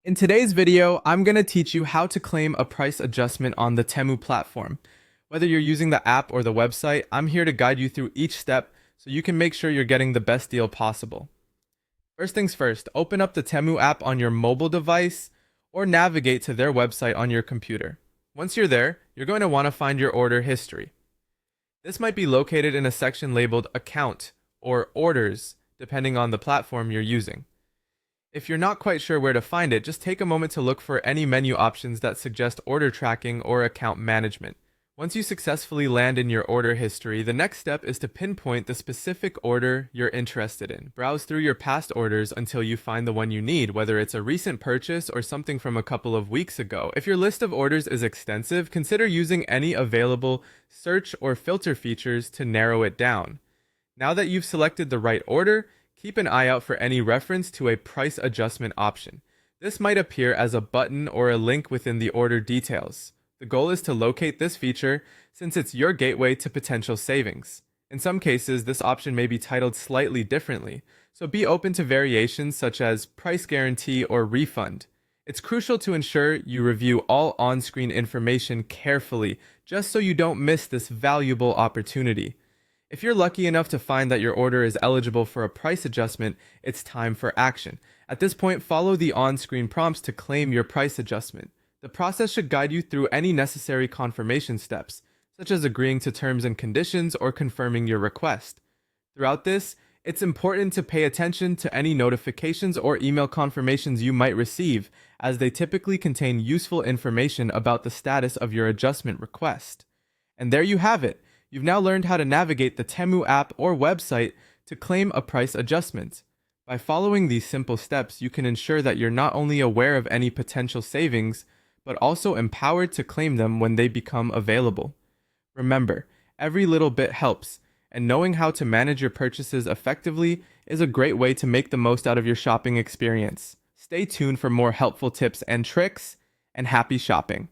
In today's video, I'm going to teach you how to claim a price adjustment on the Temu platform. Whether you're using the app or the website, I'm here to guide you through each step so you can make sure you're getting the best deal possible. First things first, open up the Temu app on your mobile device or navigate to their website on your computer. Once you're there, you're going to want to find your order history. This might be located in a section labeled Account or Orders, depending on the platform you're using. If you're not quite sure where to find it, just take a moment to look for any menu options that suggest order tracking or account management. Once you successfully land in your order history, the next step is to pinpoint the specific order you're interested in. Browse through your past orders until you find the one you need, whether it's a recent purchase or something from a couple of weeks ago. If your list of orders is extensive, consider using any available search or filter features to narrow it down. Now that you've selected the right order, keep an eye out for any reference to a price adjustment option. This might appear as a button or a link within the order details. The goal is to locate this feature since it's your gateway to potential savings. In some cases, this option may be titled slightly differently, so be open to variations such as price guarantee or refund. It's crucial to ensure you review all on-screen information carefully just so you don't miss this valuable opportunity. If you're lucky enough to find that your order is eligible for a price adjustment, it's time for action. At this point, follow the on-screen prompts to claim your price adjustment. The process should guide you through any necessary confirmation steps, such as agreeing to terms and conditions or confirming your request. Throughout this, it's important to pay attention to any notifications or email confirmations you might receive, as they typically contain useful information about the status of your adjustment request. And there you have it. You've now learned how to navigate the Temu app or website to claim a price adjustment. By following these simple steps, you can ensure that you're not only aware of any potential savings, but also empowered to claim them when they become available. Remember, every little bit helps, and knowing how to manage your purchases effectively is a great way to make the most out of your shopping experience. Stay tuned for more helpful tips and tricks, and happy shopping!